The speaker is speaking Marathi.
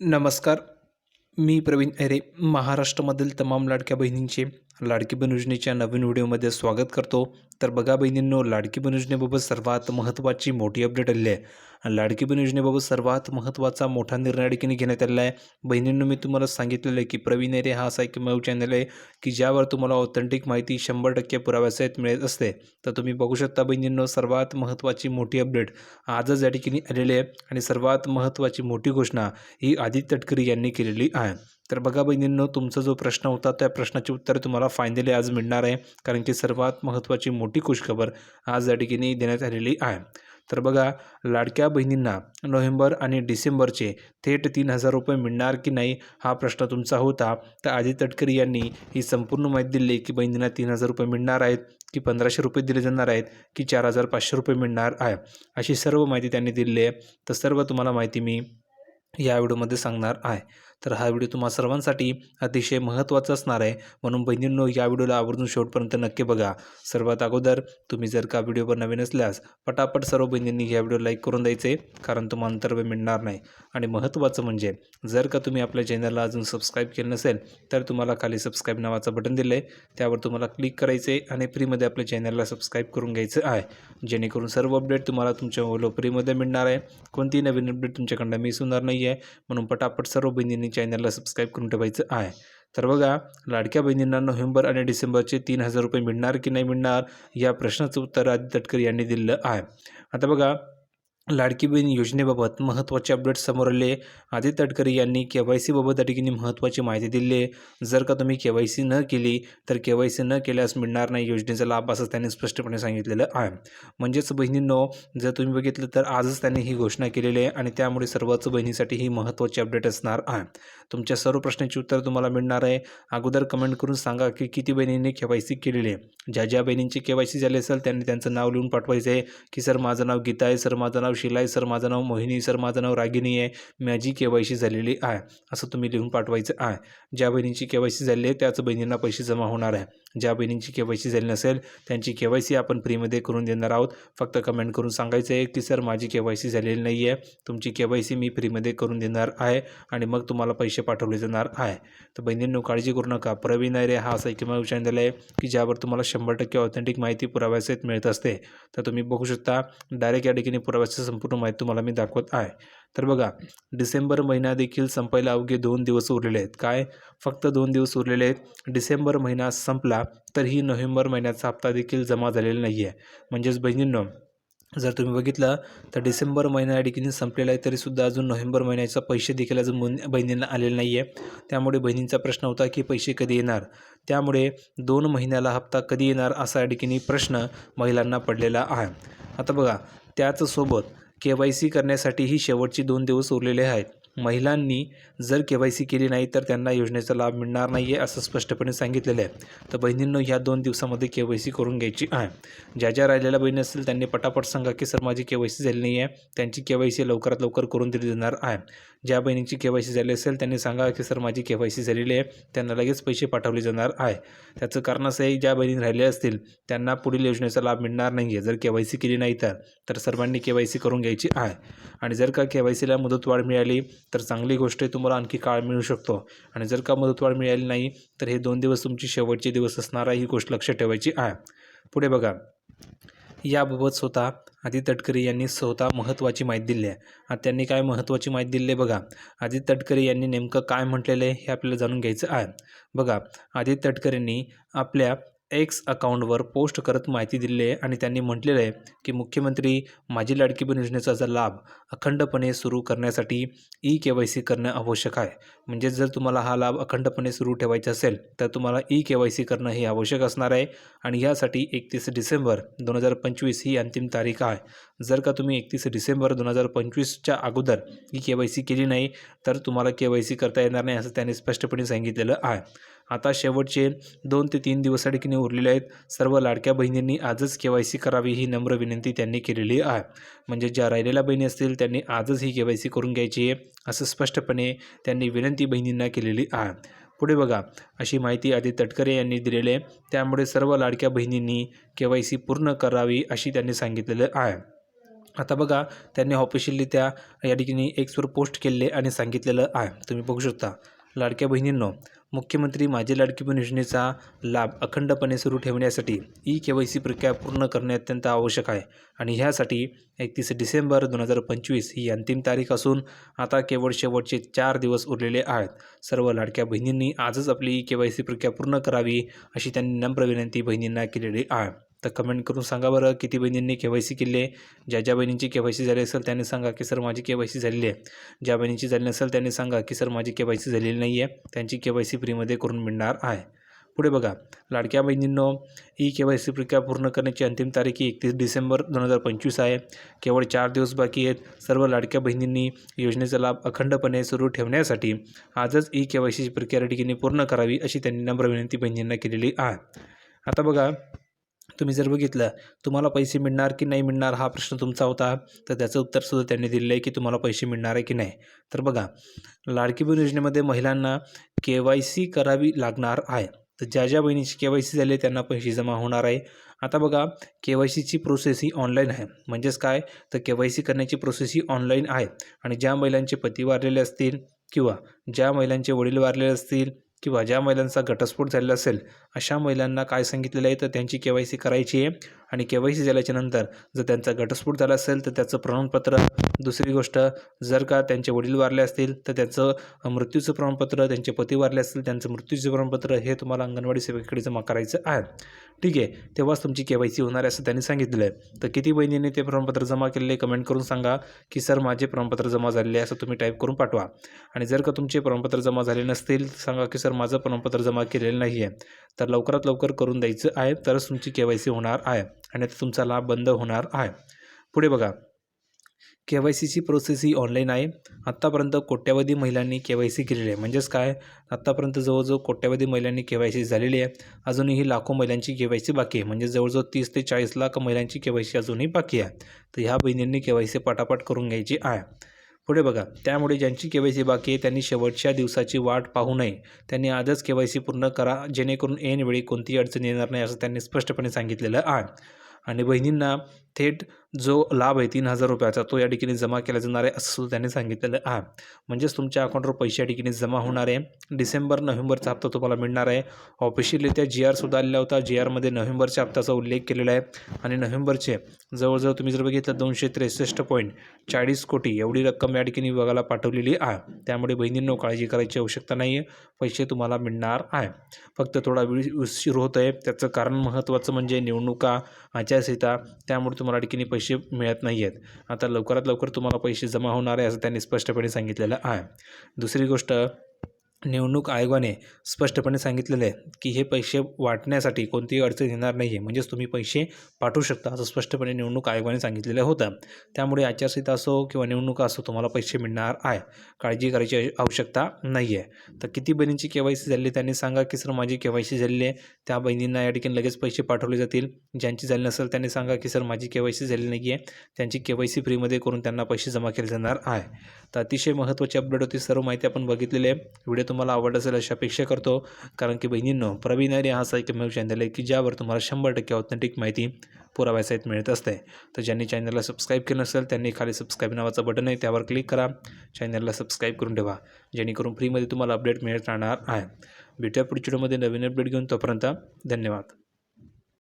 नमस्कार. मी प्रवीण ऐरे. महाराष्ट्रामधील तमाम लाडक्या बहिणींचे लाडकी बहीण योजनेच्या नवीन व्हिडिओमध्ये स्वागत करतो. तर बघा बहिणींनो, लाडकी बहीण योजनेबाबत सर्वात महत्त्वाची मोठी अपडेट आलेली आहे. लाडकी बहीण योजनेबाबत सर्वात महत्त्वाचा मोठा निर्णय देखील घेण्यात आलेला आहे. बहिणींनो, मी तुम्हाला सांगितलेलं आहे की प्रवीण ऐरे हा असा एकमेव चॅनल आहे की ज्यावर तुम्हाला ऑथेंटिक माहिती 100% पुराव्यासहित मिळत असते. तर तुम्ही बघू शकता बहिणींनो, सर्वात महत्त्वाची मोठी अपडेट आजच या ठिकाणी आलेली आहे आणि सर्वात महत्त्वाची मोठी घोषणा ही आदित्य तटकरे यांनी केलेली आहे. तर बघा बहिणींनो, तुमचा जो प्रश्न होता त्या प्रश्नाचे उत्तर तुम्हाला फायनली आज मिळणार आहे, कारण की सर्वात महत्त्वाची मोठी खुशखबर आज या ठिकाणी देण्यात आलेली आहे. तर बघा, लाडक्या बहिणींना नोव्हेंबर आणि डिसेंबरचे थेट 3,000 रुपये मिळणार की नाही हा प्रश्न तुमचा होता. तर आदित्य तटकरे यांनी ही संपूर्ण माहिती दिली की बहिणींना 3,000 रुपये मिळणार आहेत, की 1,500 रुपये दिले जाणार आहेत, की 4,500 रुपये मिळणार आहे, अशी सर्व माहिती त्यांनी दिलेली आहे. तर सर्व तुम्हाला माहिती मी या व्हिडिओमध्ये सांगणार आहे. तर हा व्हिडिओ तुम्हा सर्वांसाठी अतिशय महत्त्वाचा असणार आहे, म्हणून बहिणींनो या व्हिडिओला आवर्जून शेवटपर्यंत नक्की बघा. सर्वात अगोदर तुम्ही जर का व्हिडिओवर नवीन असल्यास पटापट सर्व बहिणींनी या व्हिडिओ लाईक करून द्यायचे, कारण तुम्हाला अंतर्व मिळणार नाही. आणि महत्त्वाचं म्हणजे जर का तुम्ही आपल्या चॅनलला अजून सबस्क्राईब केलं नसेल तर तुम्हाला खाली सबस्क्राईब नावाचं बटन दिलं आहे, त्यावर तुम्हाला क्लिक करायचे आणि फ्रीमध्ये आपल्या चॅनलला सबस्क्राईब करून घ्यायचं आहे, जेणेकरून सर्व अपडेट तुम्हाला तुमच्या मोबाईलवर फ्रीमध्ये मिळणार आहे. कोणतीही नवीन अपडेट तुमच्याकडनं मिस होणार नाही आहे, म्हणून पटापट सर्व बहिणींनी चॅनलला सबस्क्राईब करून ठेवायचं आहे. तर बघा, लाडक्या बहिणींना नोव्हेंबर आणि डिसेंबरचे 3,000 रुपये मिळणार की नाही मिळणार या प्रश्नाचं उत्तर आदित्य तटकरे यांनी दिलेलं आहे. आता बघा, लाडकी बहीण योजनेबाबत महत्त्वाचे अपडेट समोर आले. आदित्य तटकरे यांनी KYC बाबत या ठिकाणी महत्त्वाची माहिती दिली आहे. जर का तुम्ही KYC न केली तर KYC न केल्यास मिळणार नाही योजनेचा लाभ, असं त्यांनी स्पष्टपणे सांगितलेलं आहे. म्हणजेच बहिणींनो, जर तुम्ही बघितलं तर आजच त्यांनी ही घोषणा केलेली आहे आणि त्यामुळे सर्वच बहिणीसाठी ही महत्त्वाची अपडेट असणार आहे. तुमच्या सर्व प्रश्नांची उत्तर तुम्हाला मिळणार आहे. अगोदर कमेंट करून सांगा की किती बहिणींनी KYC केलेली आहे. ज्या बहिणींची KYC झाली असेल त्यांनी त्यांचं नाव लिहून पाठवायचं आहे की सर माझं नाव गीता आहे, सर माझं नाव शिला आहे, सर माझं नाव मोहिनी, सर माझं नाव रागिनी आहे, माझी KYC झालेली आहे, असं तुम्ही लिहून पाठवायचं आहे. ज्या बहिणींची KYC झाली आहे त्याच बहिणींना पैसे जमा होणार आहे. ज्या बहिणींची KYC झाली नसेल त्यांची KYC आपण फ्रीमध्ये करून देणार आहोत. फक्त कमेंट करून सांगायचं आहे की सर माझी KYC झालेली नाही आहे, तुमची KYC मी फ्रीमध्ये करून देणार आहे आणि मग तुम्हाला पैसे पाठवले जाणार आहे. तर बहिणींनो, काळजी करू नका. प्रवीण ऐरे हा असा एकमेव चॅनल आहे की ज्यावर तुम्हाला 100% ऑथेंटिक माहिती पुराव्यासहित मिळत असते. तर तुम्ही बघू शकता, डायरेक्ट या ठिकाणी पुराव्याची संपूर्ण माहिती तुम्हाला मी दाखवत आहे. तर बघा, डिसेंबर महिना देखील संपायला अवघे 2 दिवस उरलेले आहेत. काय, फक्त 2 दिवस उरलेले आहेत. डिसेंबर महिना संपला तरीही नोव्हेंबर महिन्याचा हप्ता देखील जमा झालेला नाही आहे. म्हणजेच बहिणींनो, जर तुम्ही बघितलं तर डिसेंबर महिना या ठिकाणी संपलेला आहे, तरीसुद्धा अजून नोव्हेंबर महिन्याचा पैसे देखील अजून बहिणींना आलेले नाही आहे. त्यामुळे बहिणींचा प्रश्न होता की पैसे कधी येणार. त्यामुळे 2 महिन्याला हप्ता कधी येणार असा या ठिकाणी प्रश्न महिलांना पडलेला आहे. आता बघा, त्याचसोबत KYC करण्यासाठी ही शेवटची 2 दिवस उरलेले आहेत. महिलांनी जर KYC केली नाही तर त्यांना योजनेचा लाभ मिळणार नाही आहे, असं स्पष्टपणे सांगितलेलं आहे. तर बहिणींनो, ह्या 2 दिवसामध्ये KYC करून घ्यायची आहे. ज्या राहिलेल्या बहिणी असतील त्यांनी पटापट सांगा की सर माझी KYC झाली नाही आहे, त्यांची KYC लवकरात लवकर करून दिली जाणार आहे. ज्या बहिणींची KYC झाली असेल त्यांनी सांगा की सर माझी KYC झालेली आहे, त्यांना लगेच पैसे पाठवले जाणार आहे. त्याचं कारण असं आहे, ज्या बहिणी राहिल्या असतील त्यांना पुढील योजनेचा लाभ मिळणार नाही आहे जर KYC केली नाही तर सर्वांनी KYC करून घ्यायची आहे. आणि जर का KYCला मुदतवाढ मिळाली तर चांगली गोष्ट आहे, तुम्हाला आणखी काळ मिळू शकतो. आणि जर का मुदतवाढ मिळाली नाही तर हे 2 दिवस तुमची शेवटचे दिवस असणार आहे, ही गोष्ट लक्षात ठेवायची आहे. पुढे बघा, याबाबत स्वतः आदित्य तटकरे यांनी स्वतः महत्त्वाची माहिती दिली आहे. आता त्यांनी काय महत्त्वाची माहिती दिली आहे बघा. आदित्य तटकरे यांनी नेमकं काय म्हटलेलं आहे हे आपल्याला जाणून घ्यायचं आहे. बघा, आदित्य तटकरेंनी आपल्या X अकाउंटवर पोस्ट करत माहिती दिली आहे आणि त्यांनी म्हटलेलं आहे की मुख्यमंत्री माझी लाडकी बहीण योजनेचा लाभ अखंडपणे सुरू करण्यासाठी KYC करणं आवश्यक आहे. म्हणजे जर तुम्हाला हा लाभ अखंडपणे सुरू ठेवायचा असेल तर तुम्हाला KYC करणं हे आवश्यक असणार आहे. आणि यासाठी 31 डिसेंबर 2025 ही अंतिम तारीख आहे. जर का तुम्ही 31 डिसेंबर 2025च्या अगोदर KYC केली नाही तर तुम्हाला KYC करता येणार नाही, असं त्यांनी स्पष्टपणे सांगितलेलं आहे. आता शेवटचे 2 ते 3 दिवस देखील उरलेले आहेत. सर्व लाडक्या बहिणींनी आजच KYC करावी ही नम्र विनंती त्यांनी केलेली आहे. म्हणजे ज्या राहिलेल्या बहिणी असतील त्यांनी आजच ही KYC करून घ्यायची आहे, असं स्पष्टपणे त्यांनी विनंती बहिणींना केलेली आहे. पुढे बघा, अशी माहिती आदित्य तटकरे यांनी दिलेली आहे. त्यामुळे सर्व लाडक्या बहिणींनी KYC पूर्ण करावी अशी त्यांनी सांगितलेलं आहे. आता बघा त्यांनी ऑफिशियली त्या या ठिकाणी एक्सवर पोस्ट केले आणि सांगितलेलं आहे. तुम्ही बघू शकता. लाडक्या बहिणींनो, मुख्यमंत्री माझी लाडकी बहीण योजनेचा लाभ अखंडपणे सुरू ठेवण्यासाठी ई-के-वाय-सी प्रक्रिया पूर्ण करणे अत्यंत आवश्यक आहे आणि ह्यासाठी 31 डिसेंबर 2025 ही अंतिम तारीख असून आता केवळ शेवटचे 4 दिवस उरलेले आहेत. सर्व लाडक्या बहिणींनी आजच आपली ई-के-वाय-सी प्रक्रिया पूर्ण करावी अशी त्यांनी नम्र विनंती बहिणींना केलेली आहे. तर कमेंट करून सांगा बरं किती बहिणींनी के-वाय-सी केली आहे. ज्या बहिणींची के-वाय-सी झाली असेल त्यांनी सांगा की सर माझी के-वाय-सी झालेली आहे. ज्या बहिणींची झाली नसेल त्यांनी सांगा की सर माझी के-वाय-सी झालेली नाही आहे. त्यांची के-वाय-सी फ्रीमध्ये करून मिळणार आहे. पुढे बघा, लाडक्या बहिणींनो, ई-के-वाय-सी प्रक्रिया पूर्ण करण्याची अंतिम तारीख 31 डिसेंबर 2025 आहे. केवळ 4 दिवस बाकी आहेत. सर्व लाडक्या बहिणींनी योजनेचा लाभ अखंडपणे सुरू ठेवण्यासाठी आजच ई-के-वाय-सीची प्रक्रिया ठिकाणी पूर्ण करावी अशी त्यांनी नम्र विनंती बहिणींना केलेली आहे. आता बघा, तुम्ही जर बघितलं तुम्हाला पैसे मिळणार की नाही मिळणार हा प्रश्न तुमचा होता, तर त्याचं उत्तरसुद्धा त्यांनी दिलेलं आहे की तुम्हाला पैसे मिळणार आहे की नाही. तर बघा, लाडकी बहीण योजनेमध्ये महिलांना के-वाय-सी करावी लागणार आहे. तर ज्या बहिणीची के-वाय-सी झाली त्यांना पैसे जमा होणार आहे. आता बघा, के-वाय-सीची प्रोसेस ही ऑनलाईन आहे. म्हणजेच काय, तर के-वाय-सी करण्याची प्रोसेस ही ऑनलाईन आहे आणि ज्या महिलांचे पती वारलेले असतील किंवा ज्या महिलांचे वडील वारलेले असतील किंवा ज्या महिलांचा घटस्फोट झालेला असेल अशा महिलांना काय सांगितलेलं आहे, तर त्यांची के-वाय-सी करायची आहे आणि के-वाय-सी झाल्याच्यानंतर जर त्यांचा घटस्फोट झाला असेल तर त्याचं प्रमाणपत्र, दुसरी गोष्ट जर का त्यांचे वडील वारले असतील तर त्यांचं मृत्यूचं प्रमाणपत्र, त्यांचे पती वारले असतील त्यांचं मृत्यूचं प्रमाणपत्र हे तुम्हाला अंगणवाडी सेविकेकडे जमा करायचं आहे. ठीक आहे, तेव्हाच तुमची के-वाय-सी होणार आहे असं त्यांनी सांगितलेलं आहे. तर किती बहिणींनी ते प्रमाणपत्र जमा केलेले कमेंट करून सांगा की सर माझे प्रमाणपत्र जमा झालेले आहे असं तुम्ही टाईप करून पाठवा. आणि जर का तुमचे प्रमाणपत्र जमा झाले नसतील सांगा की सर माझं प्रमाणपत्र जमा केलेलं नाही आहे. तर लवकरात लवकर करून द्यायचं आहे, तरच तुमची के-वाय-सी होणार आहे आणि तुमचा लाभ बंद होणार आहे. पुढे बघा, के-वाय-सीची प्रोसेस ही ऑनलाईन आहे. आत्तापर्यंत कोट्यावधी महिलांनी के-वाय-सी केलेली आहे. म्हणजेच काय, आत्तापर्यंत जवळजवळ कोट्यावधी महिलांनी के-वाय-सी झालेली आहे. अजूनही लाखो महिलांची के-वाय-सी बाकी आहे. म्हणजे जवळजवळ 30 ते 40 लाख महिलांची के-वाय-सी अजूनही बाकी आहे. तर ह्या बहिणींनी के-वाय-सी पटापट करून घ्यायची आहे. पुढे बघा, त्यामुळे ज्यांची के-वाय-सी बाकी आहे त्यांनी शेवटच्या दिवसाची वाट पाहू नये. त्यांनी आजच के-वाय-सी पूर्ण करा, जेणेकरून ऐनवेळी कोणतीही अडचण येणार नाही असं त्यांनी स्पष्टपणे सांगितलेलं आहे. आणि बहिणींना थेट जो लाभ आहे 3,000 रुपयाचा तो या ठिकाणी जमा केला जाणार आहे असं सुद्धा त्यांनी सांगितलेलं आहे. म्हणजेच तुमच्या अकाउंटवर पैसे या ठिकाणी जमा होणार आहे. डिसेंबर-नोव्हेंबरचा हप्ता तुम्हाला मिळणार आहे. ऑफिशियलरित्या जी-आर सुद्धा आलेला होता. जी-आरमध्ये नोव्हेंबरच्या हप्त्याचा उल्लेख केलेला आहे आणि नोव्हेंबरचे जवळजवळ तुम्ही जर बघितलं 263.40 कोटी एवढी रक्कम या ठिकाणी विभागाला पाठवलेली आहे. त्यामुळे बहिणींनो काळजी करायची आवश्यकता नाही आहे. पैसे तुम्हाला मिळणार आहे. फक्त थोडा वेळ उशीर होत आहे. त्याचं कारण महत्त्वाचं म्हणजे निवडणुका, आचारसंहिता, त्यामुळे तुम्हाला ठिकाणी पैसे मिळत नाही आहेत. आता लवकरात लवकर तुम्हाला पैसे जमा होणार आहे असं त्यांनी स्पष्टपणे सांगितलेलं आहे. दुसरी गोष्ट, निवडणूक आयोगाने स्पष्टपणे सांगितलेलं आहे की हे पैसे वाटण्यासाठी कोणतीही अडचण येणार नाही आहे. म्हणजेच तुम्ही पैसे पाठवू शकता असं स्पष्टपणे निवडणूक आयोगाने सांगितलेलं होतं. त्यामुळे आचारसंहिता असो किंवा निवडणुका असो तुम्हाला पैसे मिळणार आहे. काळजी करायची आवश्यकता नाही आहे. तर किती बहिणींची के-वाय-सी झाली त्यांनी सांगा की सर माझी के-वाय-सी झालेली आहे. त्या बहिणींना या ठिकाणी लगेच पैसे पाठवले जातील. ज्यांची झाली नसेल त्यांनी सांगा की सर माझी के-वाय-सी झालेली नाही आहे. त्यांची के-वाय-सी फ्रीमध्ये करून त्यांना पैसे जमा केले जाणार आहे. तर अतिशय महत्त्वाची अपडेट होती. सर्व माहिती आपण बघितलेली आहे. व्हिडिओ तुम्हाला आवडला असेल अशी अपेक्षा करतो. कारण की बहिणींनो, प्रवीण हा असा एकमेव चॅनल आहे की ज्यावर तुम्हाला 100% ऑथेंटिक माहिती पुराव्यासहित मिळत असते. तर ज्यांनी चॅनलला सबस्क्राईब केलं नसेल त्यांनी खाली सबस्क्राईब नावाचं बटन आहे त्यावर क्लिक करा. चॅनलला सबस्क्राईब करून ठेवा, जेणेकरून फ्रीमध्ये तुम्हाला अपडेट मिळत राहणार आहे. भेटूया पुढच्या व्हिडिओमध्ये नवीन अपडेट घेऊन. तोपर्यंत धन्यवाद.